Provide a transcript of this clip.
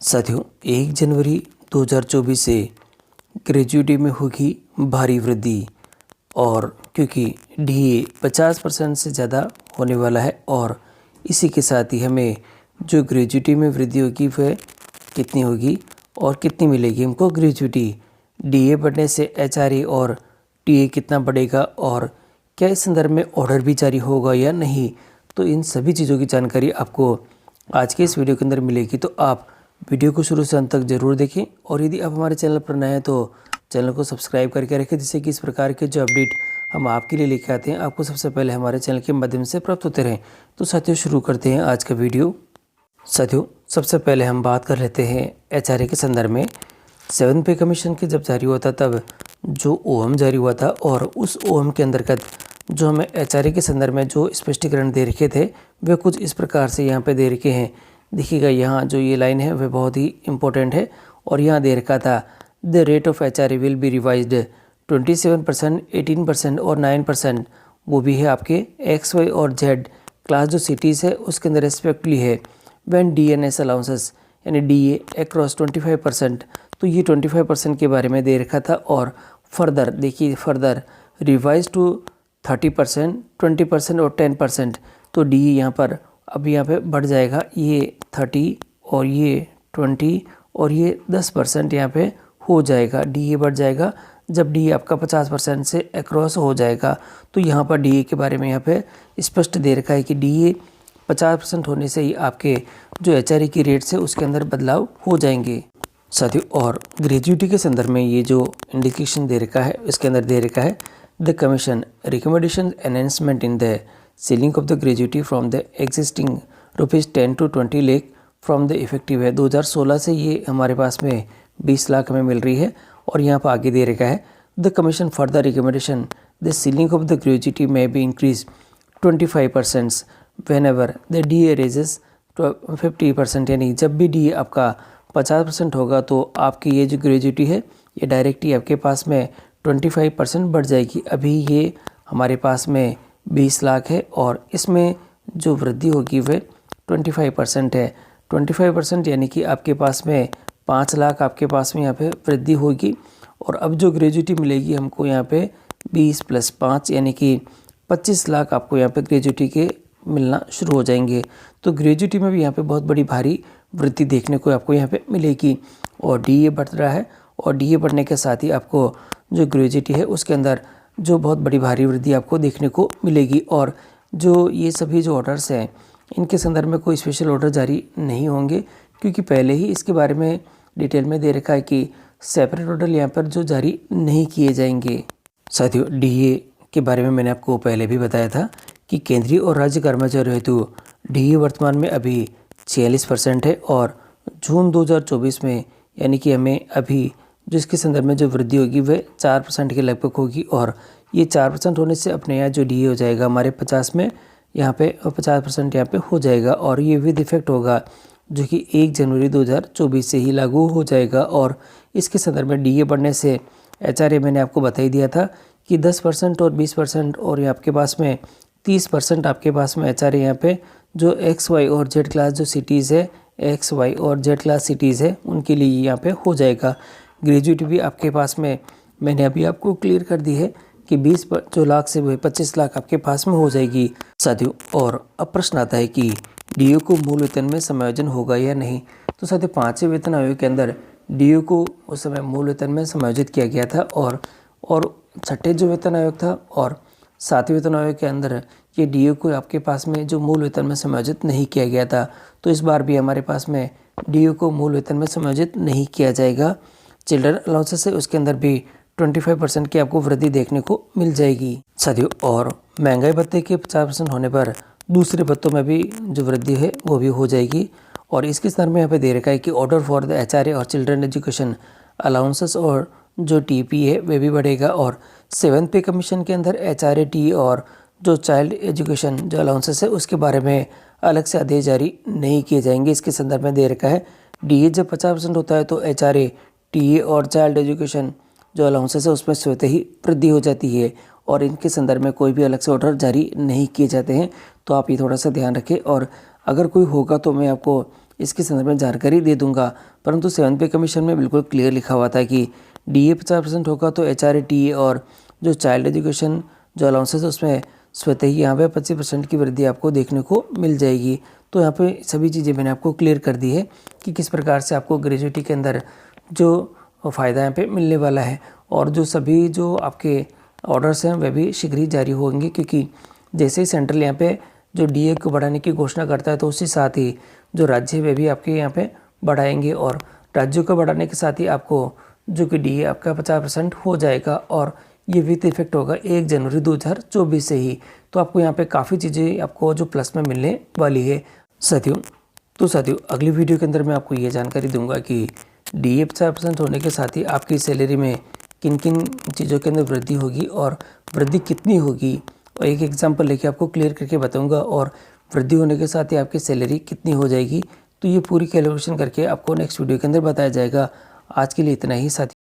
साथियों 1 जनवरी 2024 से ग्रेजुएटी में होगी भारी वृद्धि। और क्योंकि डीए 50% से ज़्यादा होने वाला है और इसी के साथ ही हमें जो ग्रेजुएटी में वृद्धि होगी वह कितनी होगी और कितनी मिलेगी हमको ग्रेजुएटी। डीए बढ़ने से एचआरए और टीए कितना बढ़ेगा और क्या इस संदर्भ में ऑर्डर भी जारी होगा या नहीं, तो इन सभी चीज़ों की जानकारी आपको आज के इस वीडियो के अंदर मिलेगी। तो आप वीडियो को शुरू से अंत तक जरूर देखें और यदि आप हमारे चैनल पर नए हैं तो चैनल को सब्सक्राइब करके रखें, जिससे कि इस प्रकार के जो अपडेट हम आपके लिए लेके आते हैं आपको सबसे पहले हमारे चैनल के माध्यम से प्राप्त होते रहें। तो साथियों शुरू करते हैं आज का वीडियो। साथियों सबसे पहले हम बात कर लेते हैं एचआरए के संदर्भ में। 7 पे कमीशन के जब जारी हुआ था तब जो ओएम जारी हुआ था और उस ओएम के अंतर्गत जो हमें एचआरए के संदर्भ में जो स्पष्टीकरण दे रखे थे वे कुछ इस प्रकार से यहाँ पे दे रखे हैं। देखिएगा यहाँ जो ये लाइन है वह बहुत ही इम्पोर्टेंट है और यहाँ दे रखा था the rate of HRA will be revised 27%, 18% और 9%। वो भी है आपके एक्स वाई और जेड क्लास जो सिटीज़ है उसके अंदर रेस्पेक्टिवली है। व्हेन डीएनएस अलाउंसेस यानी डीए अक्रॉस 25%, तो ये 25% के बारे में दे रखा था। और फर्दर देखिए फर्दर रिवाइज टू 30%, 20% और 10%। तो डी यहाँ पर अब यहाँ पे बढ़ जाएगा, ये 30 और ये 20 और ये 10% यहाँ पे हो जाएगा। डी बढ़ जाएगा जब डी आपका 50% से अक्रॉस हो जाएगा। तो यहाँ पर डी के बारे में यहाँ पे स्पष्ट दे रखा है कि डी 50% होने से ही आपके जो एचआरए की रेट्स है उसके अंदर बदलाव हो जाएंगे। साथियों और ग्रेजुएटी के संदर्भ में ये जो इंडिकेशन दे रखा है इसके अंदर दे रखा है the commission recommendation enhancement in the ceiling of the gratuity from the existing ₹10 to 20 lakh from the effective है 2016 से ये हमारे पास में 20 लाख हमें मिल रही है। और यहाँ पर आगे दे रखा है the commission for the recommendation the ceiling of the gratuity में be increase 25% whenever the D raises 50%। यानी जब भी डी आपका 50% होगा तो आपकी ये जो ग्रेजुएटी है ये डायरेक्टली आपके पास में 25% बढ़ जाएगी। अभी ये हमारे पास में 20 लाख है और इसमें जो वृद्धि होगी वह 25% है। 25% यानी कि आपके पास में 5 लाख आपके पास में यहाँ पे वृद्धि होगी। और अब जो ग्रेजुएटी मिलेगी हमको यहाँ पे 20 + 5 यानी कि 25 लाख आपको यहाँ पे ग्रेजुएटी के मिलना शुरू हो जाएंगे। तो ग्रेजुएटी में भी यहाँ पे बहुत बड़ी भारी वृद्धि देखने को आपको यहाँ पे मिलेगी। और डीए बढ़ रहा है और डीए बढ़ने के साथ ही आपको जो ग्रेजुएटी है उसके अंदर जो बहुत बड़ी भारी वृद्धि आपको देखने को मिलेगी। और जो ये सभी जो ऑर्डर्स हैं इनके संदर्भ में कोई स्पेशल ऑर्डर जारी नहीं होंगे, क्योंकि पहले ही इसके बारे में डिटेल में दे रखा है कि सेपरेट ऑर्डर यहाँ पर जो जारी नहीं किए जाएंगे। साथियों डीए के बारे में मैंने आपको पहले भी बताया था कि केंद्रीय और राज्य कर्मचारी हेतु डीए वर्तमान में अभी 46% है और जून 2024 में यानी कि हमें अभी जिसके संदर्भ में जो वृद्धि होगी वह 4% के लगभग होगी। और ये 4% होने से अपने यहाँ जो डीए हो जाएगा हमारे 50 में यहाँ पे 50% यहाँ पे हो जाएगा। और ये विद इफेक्ट होगा जो कि 1 जनवरी 2024 से ही लागू हो जाएगा। और इसके संदर्भ में डीए बढ़ने से एचआरए मैंने आपको बता ही दिया था कि 10% और 20% और ये आपके पास में 30% आपके पास में एचआरए यहाँ पे जो एक्स वाई और जेड क्लास जो सिटीज़ है एक्स वाई और जेड क्लास सिटीज़ है उनके लिए यहाँ पे हो जाएगा। ग्रेजुएटी भी आपके पास में मैंने अभी आपको क्लियर कर दी है कि 20 जो लाख से वह 25 लाख आपके पास में हो जाएगी। साथियों और अब प्रश्न आता है कि डीओ को मूल वेतन में समायोजन होगा या नहीं। तो साथियों 5वें वेतन आयोग के अंदर डीओ को उस समय मूल वेतन में समायोजित किया गया था और 6ठे जो वेतन आयोग था और 7वें वेतन आयोग के अंदर ये डीओ को आपके पास में जो मूल वेतन में समायोजित नहीं किया गया था। तो इस बार भी हमारे पास में डीओ को मूल वेतन में समायोजित नहीं किया जाएगा। चिल्ड्रन अलाउंसेस है उसके अंदर भी 25% की आपको वृद्धि देखने को मिल जाएगी। साथियों और महंगाई भत्ते के 50% होने पर दूसरे भत्तों में भी जो वृद्धि है वो भी हो जाएगी। और इसके संदर्भ में यहाँ पे दे रखा है कि ऑर्डर फॉर द एचआरए और चिल्ड्रन एजुकेशन अलाउंसेस और जो टीपी है वे भी बढ़ेगा। और 7 पे कमीशन के अंदर एचआरए टी और जो चाइल्ड एजुकेशन जो अलाउंसेस है उसके बारे में अलग से आदेश जारी नहीं किए जाएंगे। इसके संदर्भ में दे रखा है डीए जब 50% होता है तो एचआरए टीए और चाइल्ड एजुकेशन जो अलाउंसेस है उसमें स्वतः ही वृद्धि हो जाती है और इनके संदर्भ में कोई भी अलग से ऑर्डर जारी नहीं किए जाते हैं। तो आप ये थोड़ा सा ध्यान रखें और अगर कोई होगा तो मैं आपको इसके संदर्भ में जानकारी दे दूंगा। परंतु 7th पे कमीशन में बिल्कुल क्लियर लिखा हुआ था कि DA 50% होगा तो HRA TA और जो चाइल्ड एजुकेशन जो अलाउंसेस है उसमें स्वतः ही यहाँ पे 25% की वृद्धि आपको देखने को मिल जाएगी। तो यहाँ पे सभी चीज़ें मैंने आपको क्लियर कर दी है कि किस प्रकार से आपको ग्रेजुएटी के अंदर जो फ़ायदा यहाँ पे मिलने वाला है, और जो सभी जो आपके ऑर्डर्स हैं वह भी शीघ्र ही जारी होंगे, क्योंकि जैसे ही सेंट्रल यहाँ पे जो DA को बढ़ाने की घोषणा करता है तो उसी साथ ही जो राज्य है वे भी आपके यहाँ पे बढ़ाएंगे, और राज्यों को बढ़ाने के साथ ही आपको जो कि DA आपका 50% हो जाएगा, और ये विथ इफेक्ट होगा 1 जनवरी 2024 से ही। तो आपको यहाँ पे काफ़ी चीज़ें आपको जो प्लस में मिलने वाली है साथियों। अगली वीडियो के अंदर मैं आपको ये जानकारी दूंगा कि DA 50% होने के साथ ही आपकी सैलरी में किन किन चीज़ों के अंदर वृद्धि होगी और वृद्धि कितनी होगी, और एक एग्जांपल लेके आपको क्लियर करके बताऊंगा, और वृद्धि होने के साथ ही आपकी सैलरी कितनी हो जाएगी। तो ये पूरी कैलकुलेशन करके आपको नेक्स्ट वीडियो के अंदर बताया जाएगा। आज के लिए इतना ही साथियों।